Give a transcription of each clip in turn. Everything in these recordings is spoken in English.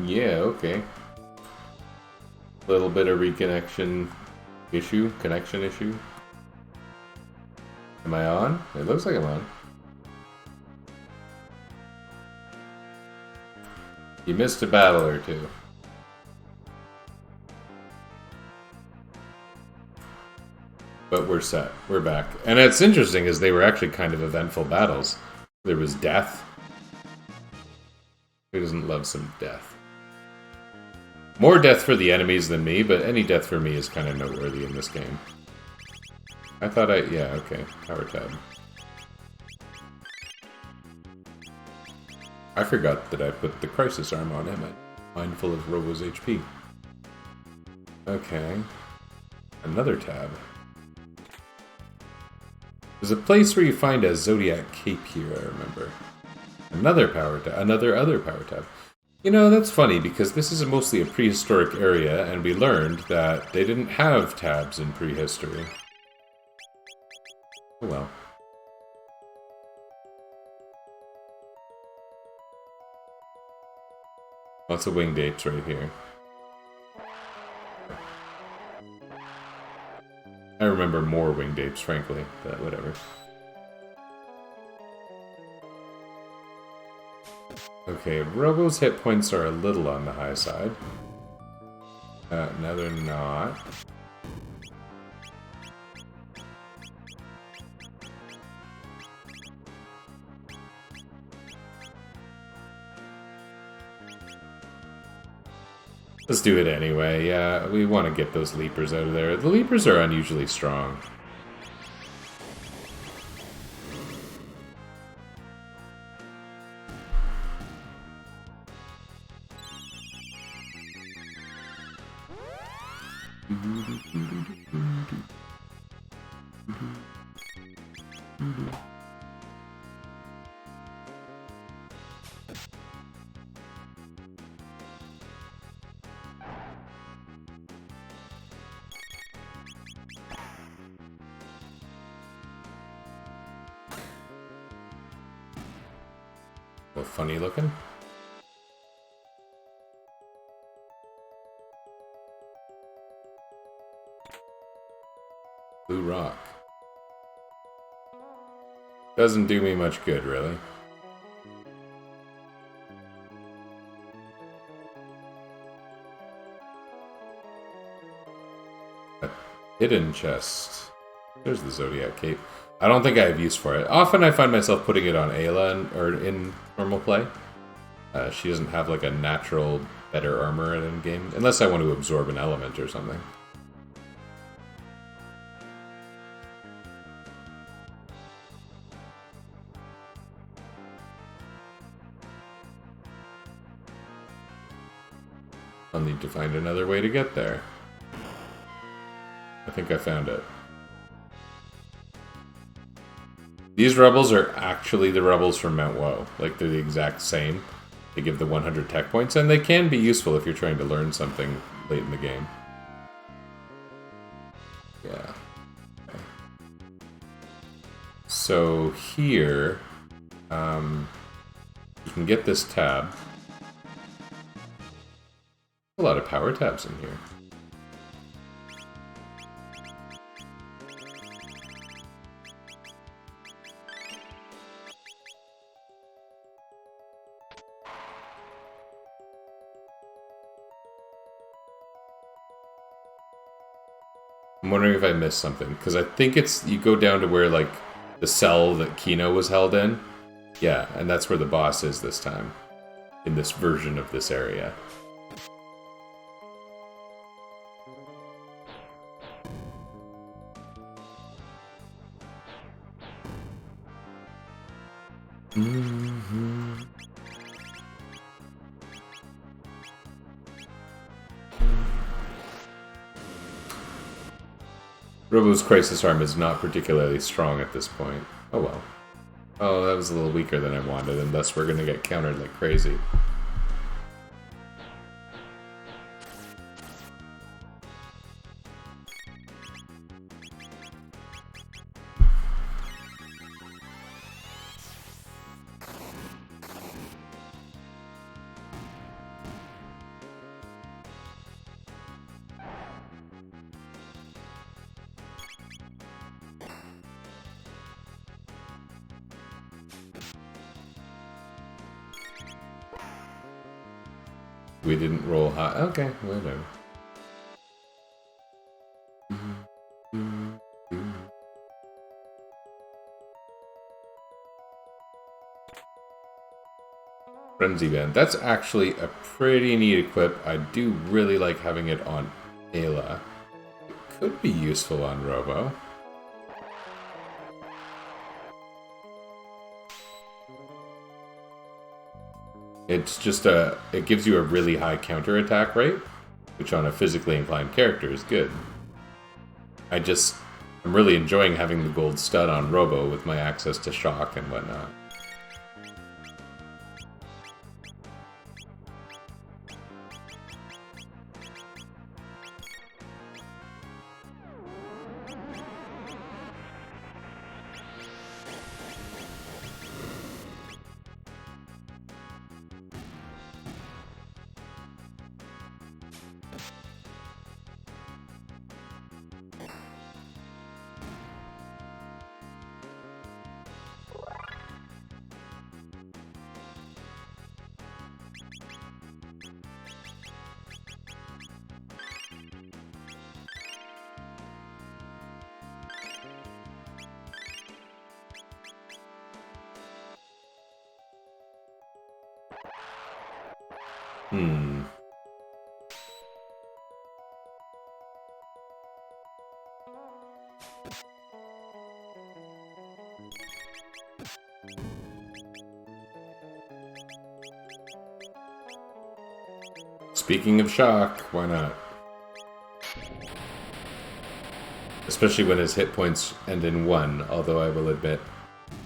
Yeah, okay. Little bit of connection issue. Am I on? It looks like I'm on. You missed a battle or two. But we're set. We're back. And it's interesting as they were actually kind of eventful battles. There was death. Who doesn't love some death? More death for the enemies than me, but any death for me is kind of noteworthy in this game. I thought yeah, okay. Power tab. I forgot that I put the crisis arm on him. I'm mindful of Robo's HP. Okay. Another tab. There's a place where you find a Zodiac cape here, I remember. Another power tab. Other power tab. You know, that's funny, because this is mostly a prehistoric area, and we learned that they didn't have tabs in prehistory. Oh well. Lots of winged apes right here. I remember more winged apes, frankly, but whatever. Okay, Robo's hit points are a little on the high side. No, they're not. Let's do it anyway. Yeah, we want to get those leapers out of there. The leapers are unusually strong. Well, funny looking. Blue rock. Doesn't do me much good, really. A hidden chest. There's the Zodiac cape. I don't think I have use for it. Often I find myself putting it on Ayla or in normal play. She doesn't have like a natural better armor in game, unless I want to absorb an element or something. I'll need to find another way to get there. I think I found it. These rebels are actually the rebels from Mount Woe. Like, they're the exact same. They give the 100 tech points, and they can be useful if you're trying to learn something late in the game. Yeah. Okay. So here, you can get this tab. A lot of power tabs in here. I'm wondering if I missed something, because I think it's, you go down to where, like, the cell that Chrono was held in. Yeah, and that's where the boss is this time. In this version of this area. Robo's crisis arm is not particularly strong at this point. Oh well. Oh, that was a little weaker than I wanted, and thus we're gonna get countered like crazy. We didn't roll high. Okay, whatever. Frenzy Band. That's actually a pretty neat equip. I do really like having it on Ayla. It could be useful on Robo. It's just it gives you a really high counter attack rate, which on a physically inclined character is good. I'm really enjoying having the gold stud on Robo with my access to shock and whatnot. Speaking of shock, why not? Especially when his hit points end in 1, although I will admit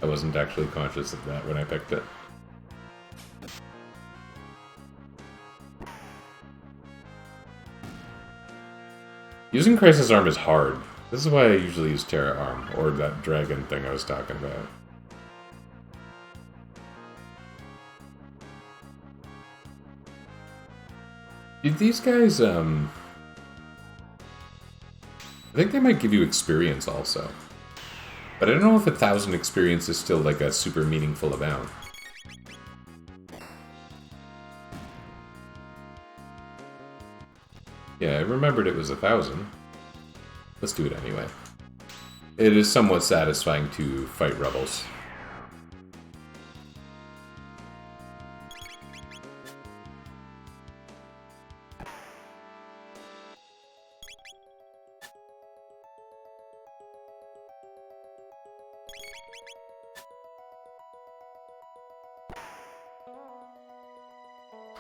I wasn't actually conscious of that when I picked it. Using Crisis Arm is hard. This is why I usually use Terra Arm, or that dragon thing I was talking about. Did these guys, I think they might give you experience also. But I don't know if 1,000 experience is still like a super meaningful amount. Yeah, I remembered it was 1,000. Let's do it anyway. It is somewhat satisfying to fight rebels.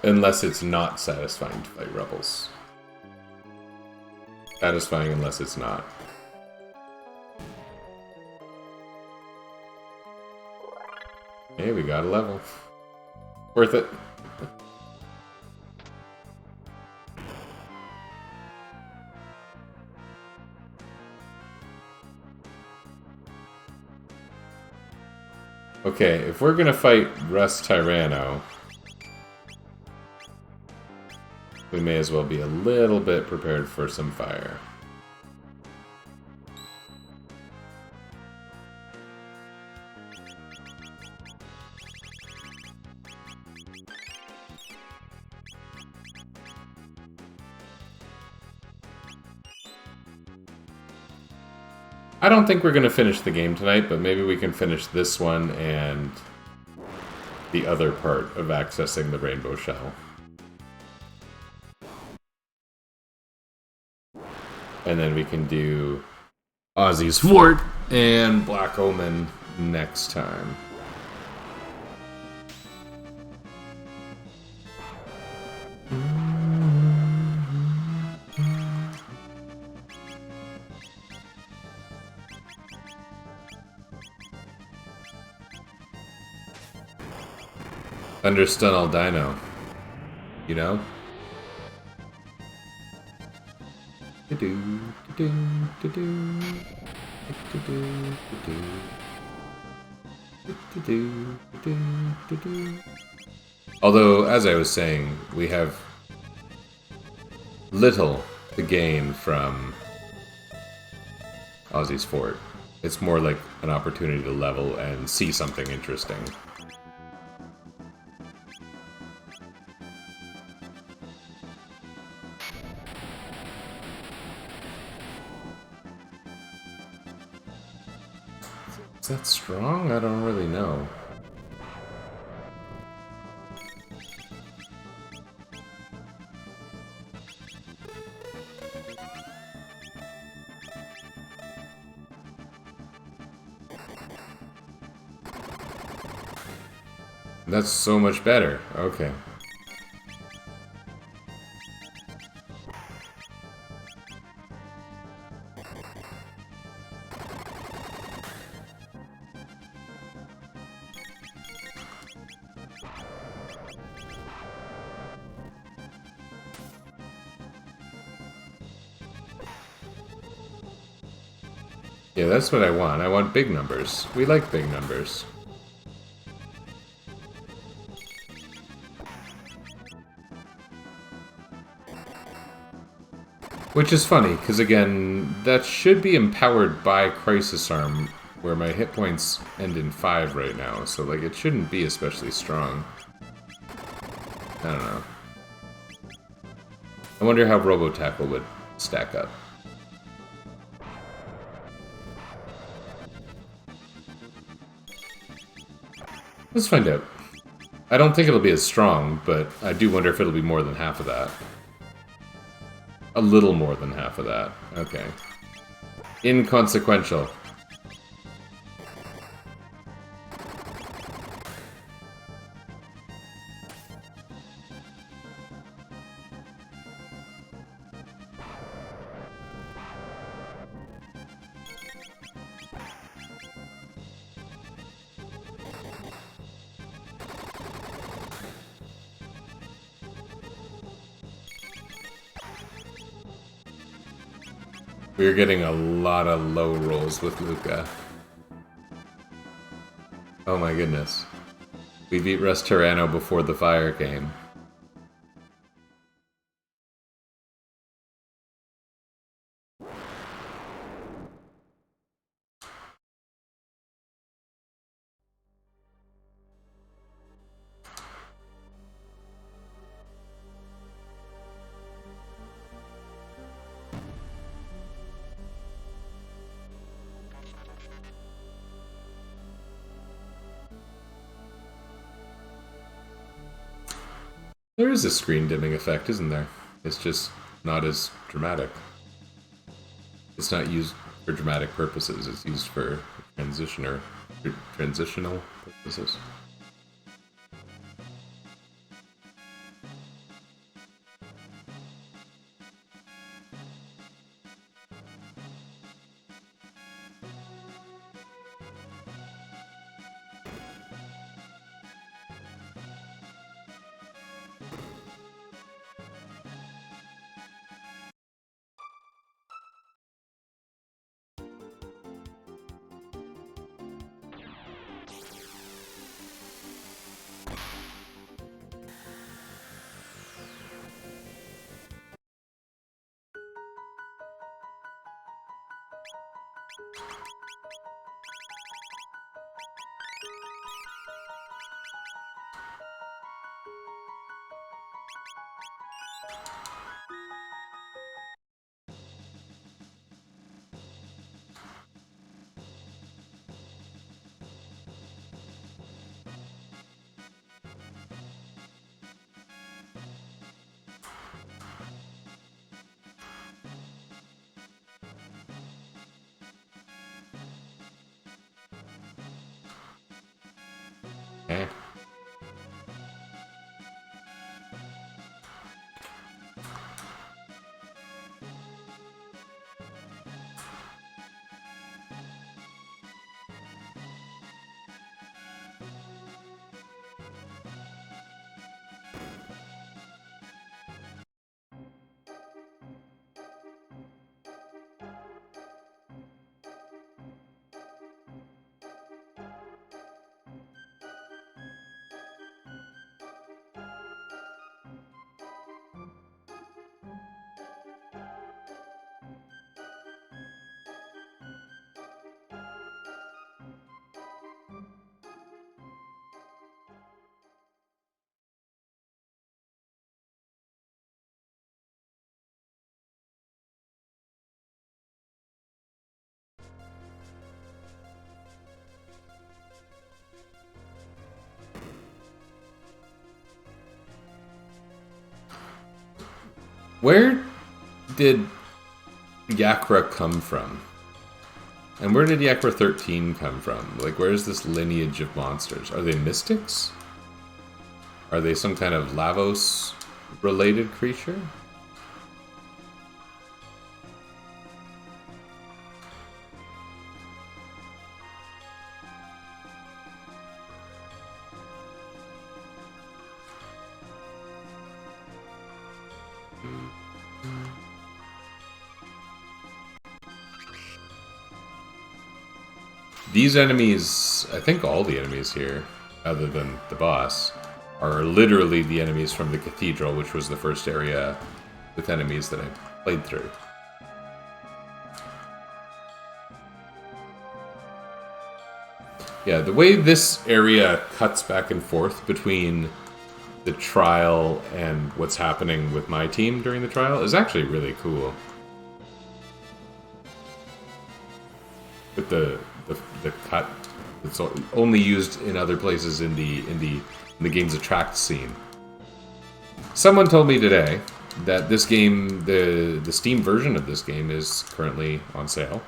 Unless it's not satisfying to fight rebels. Satisfying unless it's not. Hey, we got a level. Worth it. Okay, if we're gonna fight Russ Tyranno, we may as well be a little bit prepared for some fire. I don't think we're going to finish the game tonight, but maybe we can finish this one and the other part of accessing the Rainbow Shell. And then we can do Ozzy's Fort and Black Omen next time. Thunderstun all Dino. You know? Although, as I was saying, we have little to gain from Ozzy's Fort. It's more like an opportunity to level and see something interesting. Is that strong? I don't really know. That's so much better. Okay. Yeah, that's what I want. I want big numbers. We like big numbers. Which is funny, because again, that should be empowered by Crisis Arm, where my hit points end in 5 right now, so like it shouldn't be especially strong. I don't know. I wonder how Robo Tackle would stack up. Let's find out. I don't think it'll be as strong, but I do wonder if it'll be more than half of that. A little more than half of that. Okay. Inconsequential. We're getting a lot of low rolls with Luca. Oh my goodness. We beat Restorano before the fire came. There is a screen dimming effect, isn't there? It's just not as dramatic. It's not used for dramatic purposes, it's used for transitional purposes. Okay. Where did Yakra come from? And where did Yakra 13 come from? Like, where is this lineage of monsters? Are they mystics? Are they some kind of Lavos-related creature? These enemies, I think all the enemies here, other than the boss, are literally the enemies from the cathedral, which was the first area with enemies that I played through. Yeah, the way this area cuts back and forth between the trial and what's happening with my team during the trial is actually really cool. With the cut, it's only used in other places in the game's attract scene. Someone told me today that this game, the Steam version of this game, is currently on sale,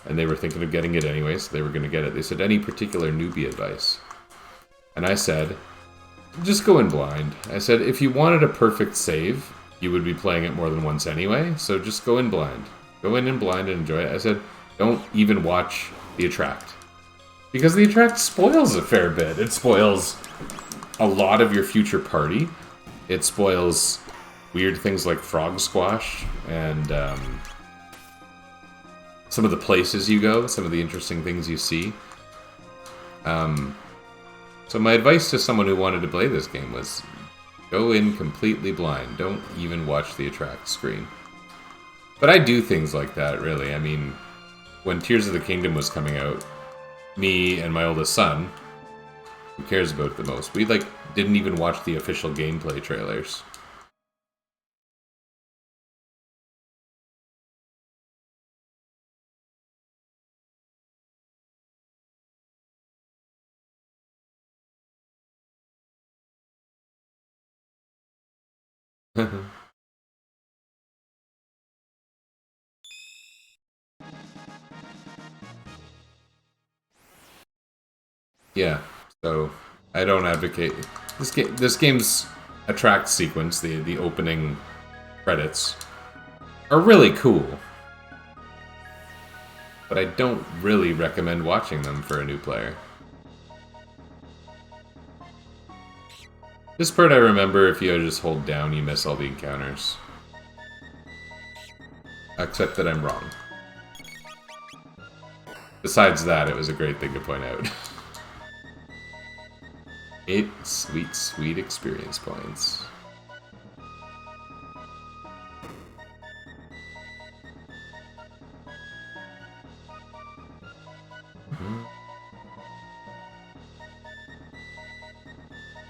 and they were thinking of getting it anyway, so they were going to get it. They said, any particular newbie advice? And I said, just go in blind. I said, if you wanted a perfect save, you would be playing it more than once anyway, so just go in blind. Go in blind and enjoy it. I said, don't even watch the attract. Because the attract spoils a fair bit. It spoils a lot of your future party. It spoils weird things like frog squash and some of the places you go, some of the interesting things you see. So my advice to someone who wanted to play this game was go in completely blind. Don't even watch the attract screen. But I do things like that, really. I mean, when Tears of the Kingdom was coming out, me and my oldest son, who cares about it the most, we didn't even watch the official gameplay trailers. Yeah, so I don't advocate this game. This game's attract sequence, the opening credits, are really cool, but I don't really recommend watching them for a new player. This part I remember, if you just hold down, you miss all the encounters. Except that I'm wrong. Besides that, it was a great thing to point out. 8 sweet, sweet experience points.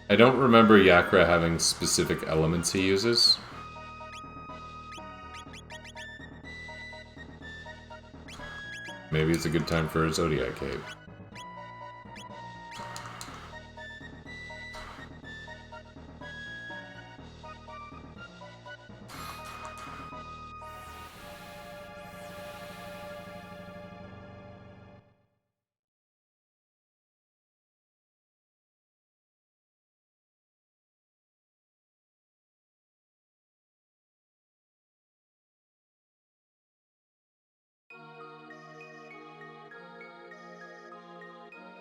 I don't remember Yakra having specific elements he uses. Maybe it's a good time for a Zodiac Cape.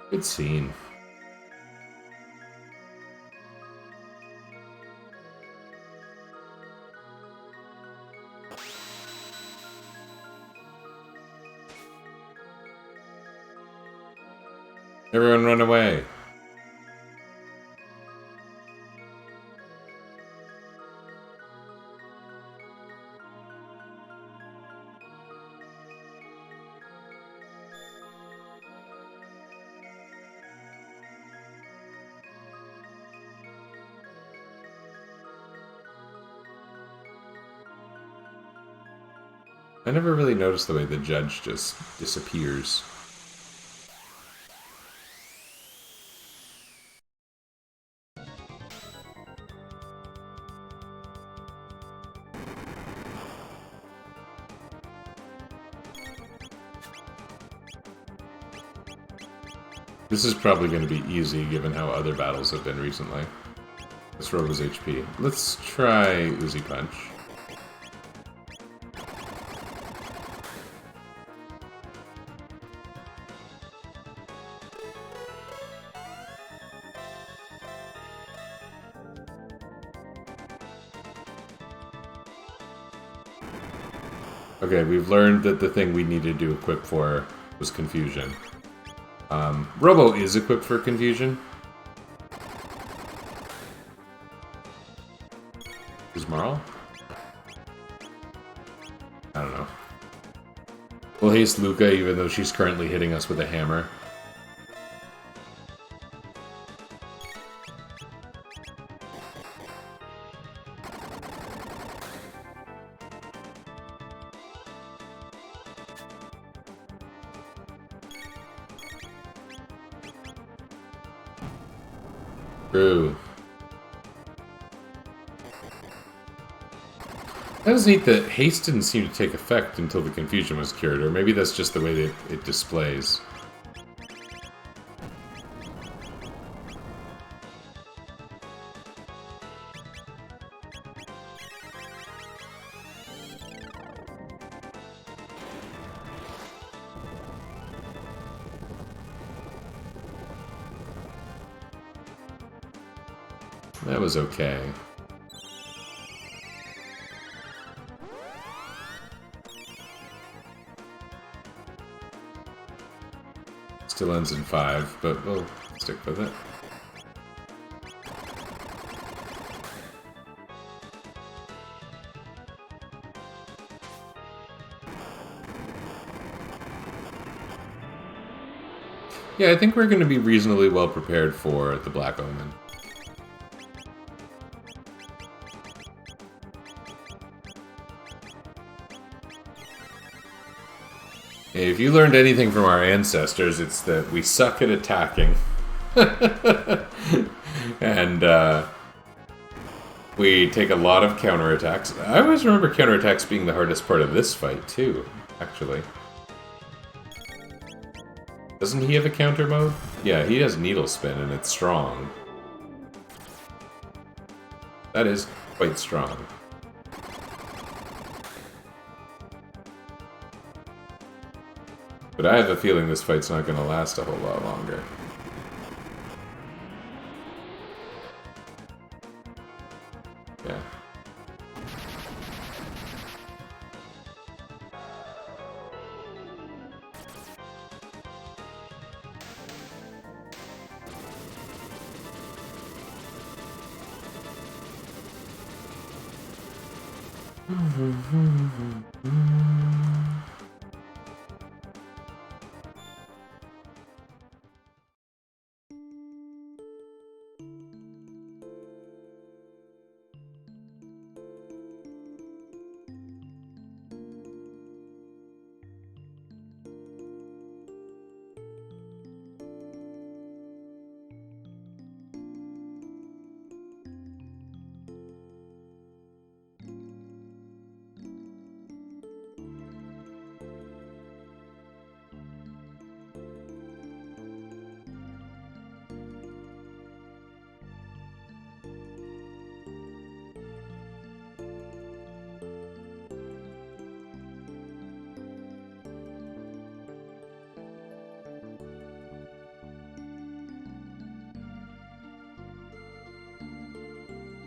Good scene. Everyone run away. I never really noticed the way the judge just disappears. This is probably going to be easy, given how other battles have been recently. Let's roll his HP. Let's try Uzi Punch. Okay, we've learned that the thing we needed to equip for was Confusion. Robo is equipped for Confusion. Is Marl? I don't know. We'll haste Luca even though she's currently hitting us with a hammer. True. That was neat that haste didn't seem to take effect until the confusion was cured, or maybe that's just the way that it displays. That was okay. Still ends in 5, but we'll stick with it. Yeah, I think we're going to be reasonably well prepared for the Black Omen. If you learned anything from our ancestors, it's that we suck at attacking. And we take a lot of counterattacks. I always remember counterattacks being the hardest part of this fight, too, actually. Doesn't he have a counter mode? Yeah, he has Needle Spin, and it's strong. That is quite strong. But I have a feeling this fight's not going to last a whole lot longer. Yeah.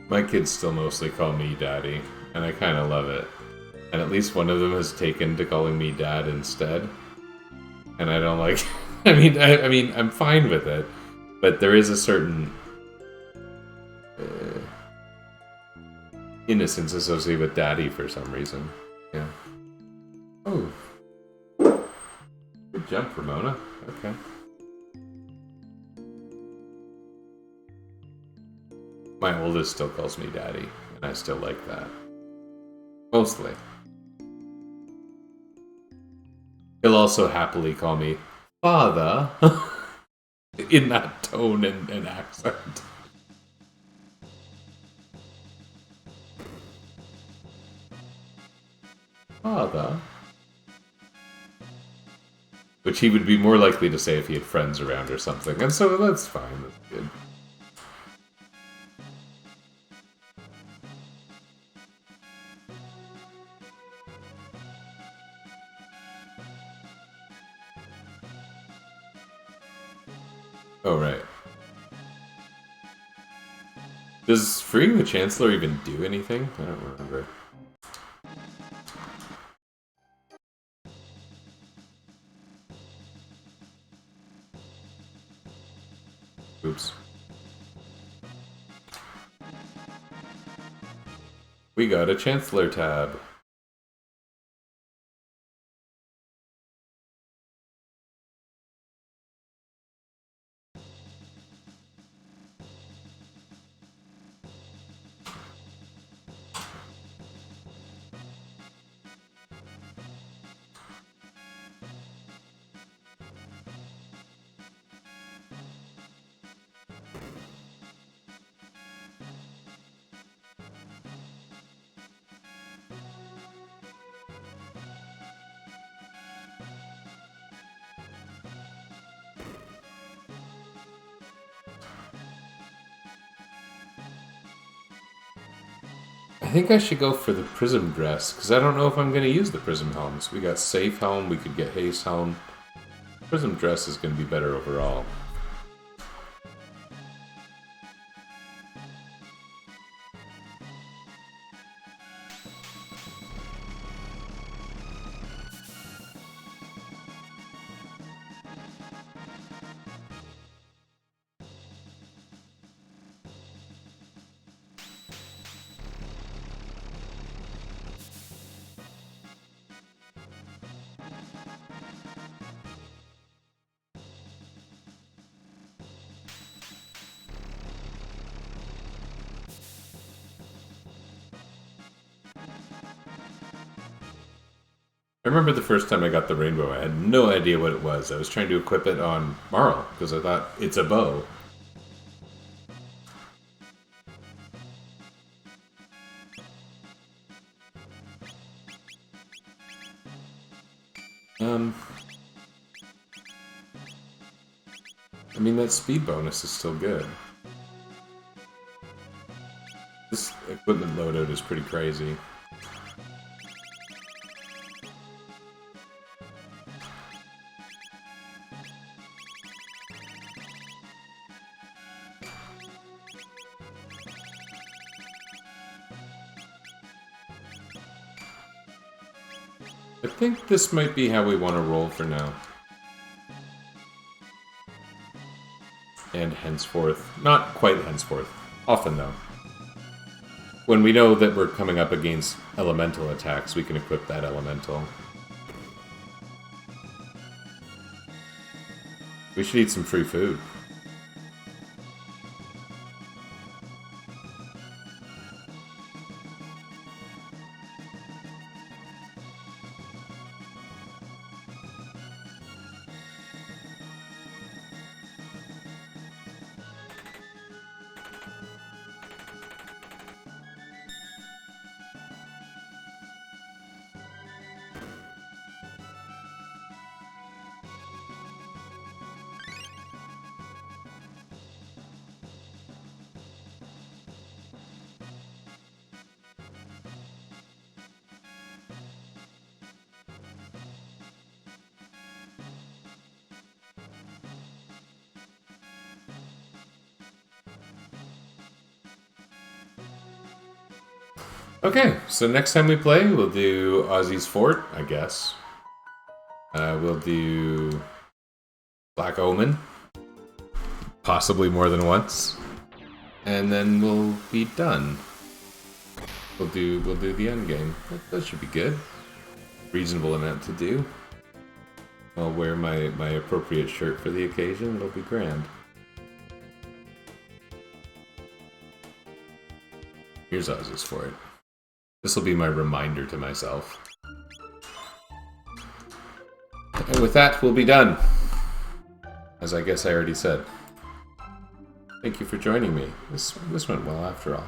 My kids still mostly call me Daddy, and I kind of love it. And at least one of them has taken to calling me Dad instead. And I don't like... I mean, I'm fine with it, but there is a certain innocence associated with Daddy for some reason. Yeah. Oh. Good jump, Ramona. Okay. My oldest still calls me Daddy, and I still like that. Mostly. He'll also happily call me Father, in that tone and accent. Father? Which he would be more likely to say if he had friends around or something. And so that's fine. That's good. Oh, right. Does freeing the Chancellor even do anything? I don't remember. Oops. We got a Chancellor tab. I think I should go for the Prism Dress, because I don't know if I'm going to use the Prism Helms. We got Safe Helm, we could get Haste Helm. Prism Dress is going to be better overall. I remember the first time I got the rainbow, I had no idea what it was. I was trying to equip it on Marl, because I thought, it's a bow. I mean, that speed bonus is still good. This equipment loadout is pretty crazy. I think this might be how we want to roll for now. And henceforth. Not quite henceforth. Often, though. When we know that we're coming up against elemental attacks, we can equip that elemental. We should eat some free food. Okay, so next time we play, we'll do Ozzy's Fort, I guess. We'll do Black Omen, possibly more than once, and then we'll be done. We'll do the end game. That should be good. Reasonable amount to do. I'll wear my appropriate shirt for the occasion. It'll be grand. Here's Ozzy's Fort. This will be my reminder to myself. And with that, we'll be done. As I guess I already said. Thank you for joining me. This went well after all.